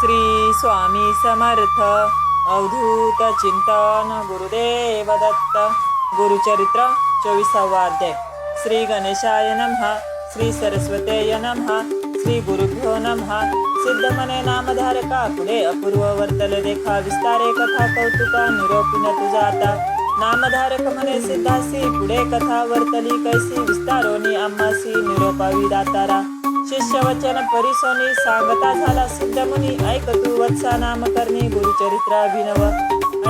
श्री स्वामी समर्थ अवधूत चिंतन गुरुदेव दत्त गुरुचरित्र 24वा अध्याय. श्री गणेशाय नमः. श्री सरस्वतेय नमः. श्री गुरुभ्यो नमः. सिद्धमने नामधारका पुढे अपूर्व वर्तल देखा विस्तारे कथा कौतुका निरोपिन तुझाता नामधारक म्हणे सिद्धासी पुढे कथा वर्तली कैसी विस्तारोनी आम्हासी निरोपावी दातारा शिष्य वचन परिसोनी सांगता झाला सिद्ध मुनी ऐक तू वत्सा नाम करणी गुरुचरित्र अभिनव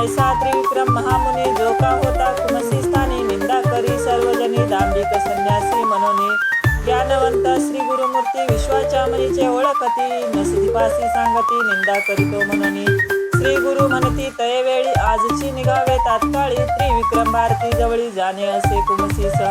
ऐसा त्रिविक्रम महामुनी जो का होता कुमसी स्थानी निंदा करी सर्वजनी दांभिक संन्यासी मनोनी ज्ञानवंत श्री गुरुमूर्ती विश्वाच्या मनीचे ओळखती नसदीपासी सांगती निंदा करीतो मनोनी श्री गुरु म्हणती तयवेळी आजची निघावे तात्काळी त्रिविक्रम भारती जवळी जाणे असे कुमसीस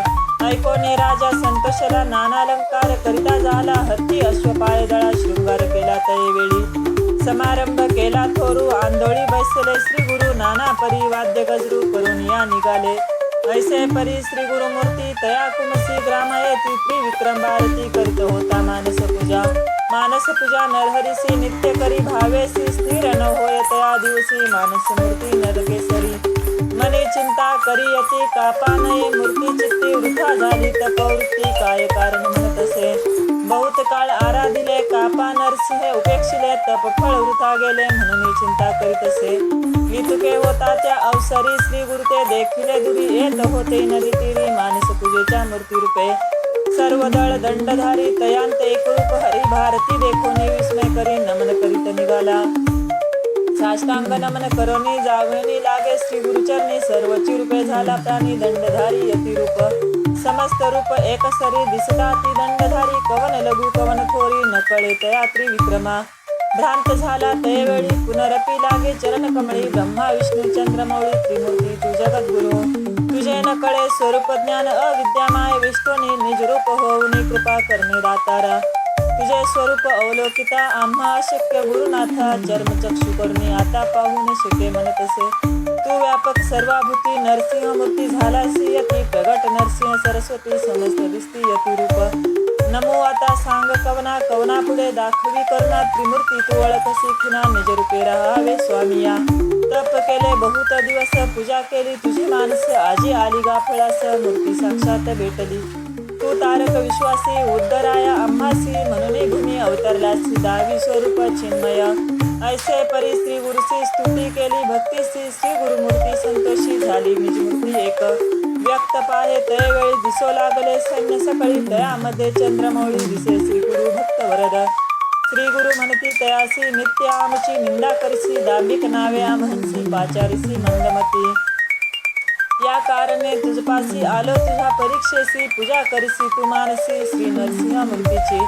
ऐकोने राजा संतोषला नानालंकार करिता झाला हत्ती अश्वपाय दळा शृंगार केला तयवेळी समारंभ केला थोरू आंधोळी बैसले श्री गुरु नाना परी वाद्य गजरू करून या निघाले ऐसे परी श्री गुरुमूर्ती तया कुमसी ग्रामयती त्रिविक्रम भारती करीत होता मानस पूजा नरहरीसी नित्य करी भावेसी स्थिर न होय तया दिवसी मानस मूर्ती नरकेसरी मने चिंता करी यती कापा नये मूर्ती चित्ती वृथा झाली तपवृत्ती काय कारण म्हणतसे बहुत काळ आराधिले कापा नरसिंह उपेक्षिले तप फळ वृथा गेले म्हणून चिंता करीतसे वितुके होता त्या अवसरी श्री गुरु ते देखिले दुरी येत होते नदी तीरी मानस पूजेच्या मूर्ती रूपे सर्व दळ दंडधारी तयांत एकरूप हरी भारती देखोनी विस्मय करी नमन करीत निघाला साष्टांग नमन करोनी जावणी लागे श्री गुरुचरणी सर्वची रूपे झाला प्राणी दंडधारी यती रूप समस्त रूप एकसरी दिसता ती दंडधारी कवन लघु कवन थोरी न कळे तया त्रिविक्रमा भ्रांत झाला तयवेळी पुनरपी लागे चरण कमळी ब्रह्मा विष्णू चंद्रमौळी त्रिमूर्ती तू जगद्गुरु तुझे न कळे स्वरूप ज्ञान अविद्यामाय विष्णुनी निज रूप होऊनी कृपा करणे दातारा तुझे स्वरूप अवलोकिता आम्हा अशक्य गुरुनाथा चर्मचक्षु करुणी आता पाहून शिके म्हणतसे तू व्यापक सर्वाभूती नरसिंह मूर्ती झालासी यती प्रगट नरसिंह सरस्वती समस्त दिसती यती रूप नमो आता सांग कवना कवना पुढे दाखवी करुणा त्रिमूर्ती तू ओळखसी खुना निज रूपे राहावे स्वामिया तप केले बहुत दिवस पूजा केली तुझी माणसे आजी आली गाफळास मूर्ती साक्षात भेटली तू तारक विश्वासी उद्धराया आम्हासी म्हणून भूमी अवतरलासी दावी स्वरूप चिन्मय ऐसे परी श्री गुरुसी स्तुती केली भक्तीसी श्री गुरुमूर्ती संतोषी झाली निज मूर्ती एक व्यक्त पाहे तयवेळी दिसो लागले सैन्य सकळी तयामध्ये चंद्रमौळी दिसे श्री गुरु भक्त वरद श्री गुरु म्हणती तयासी नित्य आमची निंदा करिसी दांभिक नावे आमहंसी पाचारिसी मंदमती या कारणे तुझपासी आलो तुझ्या परीक्षेसी पूजा करिसी तू मानसी श्री नरसिंह मूर्तीची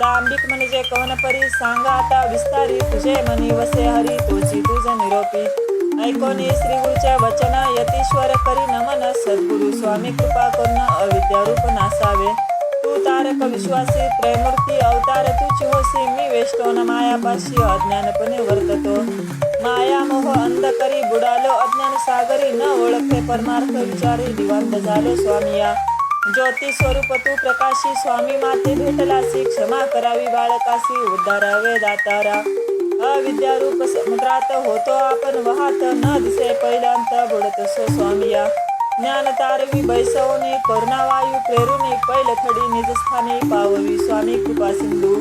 दांभिक म्हणजे कवनपरी सांगा आता विस्तारी तुझे मनी वसे हरी तोची तुझ निरोपी ऐकोनी श्री गुरुचे वचन यतीश्वर करी नमन सद्गुरु स्वामी कृपा करून अविद्यारूप नासावे तू तारक विश्वासी त्रैमूर्ती अवतार तुझी होसी मी वेष्टोन मायापाशी अज्ञानपणे वर्ततो माया मोह अंध करी बुडालो अज्ञान सागरी न ओळखे परमार्थ विचारी दिवांत झालो स्वामिया ज्योती स्वरूप तू प्रकाशी स्वामी माते भेटलासी क्षमा करावी बाळकासी उद्धारावे दातारा अविद्यारूप समुद्रात होतो आपण वाहत न दिसे पहिल्यांत बुडत सो स्वामिया ज्ञान तारवी बैसवणी करुणावायू प्रेरुणी पैलथडी निजस्थानी पाववी स्वामी कृपा सिंधू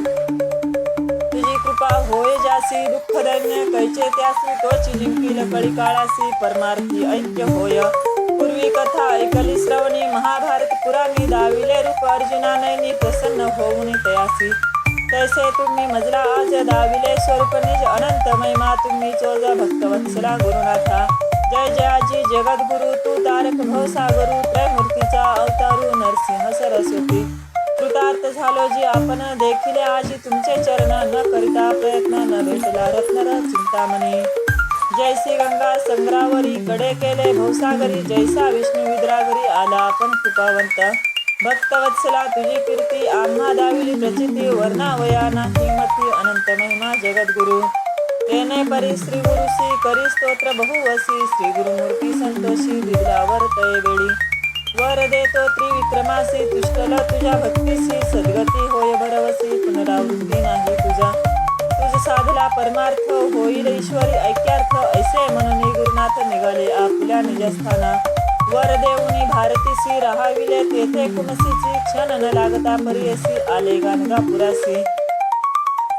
तुझी कृपा होय जासी दुःख दैन्य कैचे त्यासी तोची जिंकील कळी काळासी परमार्थी ऐक्य होय पूर्वी कथा ऐकली श्रवणी महाभारत पुराणी दाविले रूप अर्जुना नैनी प्रसन्न होऊन तयासी तैसे तुम्ही मजला आज दाविले स्वरूप निज अनंत महिमा तुम्ही चोज भक्तवत्सला गुरुनाथा जय जयाजी जगद्गुरु तू तारक भवसागरू त्रैमूर्तीचा अवतारू नरसिंह सरस्वती कृतार्थ झालो जी आपण देखिले आजी तुमचे चरण न करिता प्रयत्न न भेटला रत्नर चिंतामणी जैसी गंगा संग्रावरी कडे केले भवसागरी जैसा विष्णू विद्रागरी आला आपण कृपावंत भक्तवत्सला तुझी कीर्ती आम्हा दाविली प्रचिती वर्णावया नाही मती अनंत महिमा जगद्गुरु तेने परी श्री गुरुसी करी स्तोत्र बहुवसी श्री गुरुमूर्ती संतोषी दिलावर तयवेळी वर देतो त्रिविक्रमासी तुष्टल तुझ्या भक्तीसी सद्गती होय भरवसी पुनरावृत्ती नाही तुझा साधला परमार्थ होईल ईश्वरी ऐक्यार्थ ऐसे म्हणून गुरुनाथ निघाले आपल्या निजस्थाना वर देऊनी भारतीसी राहाविले तेथे कुणसीची क्षण न लागता परियसी आले गाणगापुरासी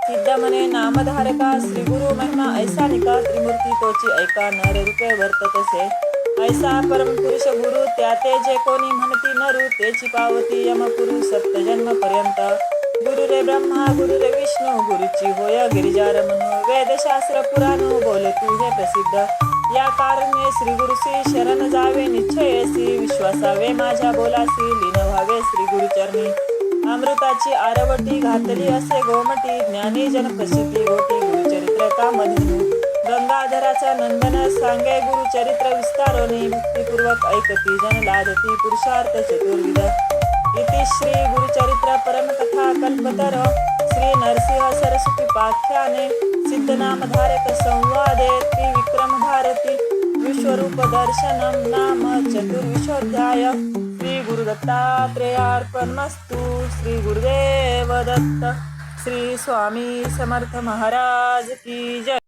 सिद्ध म्हणे नामधारका श्री गुरु महिमा ऐसा निका त्रिमूर्ती तोची ऐका नर रूपे वर्ततसे ऐसा परम पुरुष गुरु त्या ते जे कोणी म्हणती नरू तेची पावती यमपुरु सप्तजन्म पर्यंत गुरु रे ब्रह्मा गुरु रे विष्णू गुरुची होय गिरिजारमनु वेदशास्त्र पुराण बोल तू हे प्रसिद्ध या कारणे श्री गुरुसी शरण जावे निश्चयसी विश्वासावे माझ्या बोलासी लीन व्हावे श्री गुरुचरणी अमृताची आरवटी घातली असे गोमटी ज्ञानी जन प्रसिद्धी ओटी गुरुचरित्र कामधेनु गंगाधराचा नंदन सांगे गुरुचरित्र विस्तारोनी भक्तिपूर्वक ऐकती जन लादती पुरुषार्थ चतुर्विध इति श्री गुरुचरित्र परमकथा कल्पतर श्री नरसिंह सरस्वती पाख्याने सिद्धनामधारक संवादे त्रिविक्रम भारती विश्वरूप दर्शनम नाम चतुर्विशोऽध्याय श्री गुरुदत्तात्रेयार्पणमस्तु श्री गुरुदेव दत्त श्री स्वामी समर्थ महाराज की जय।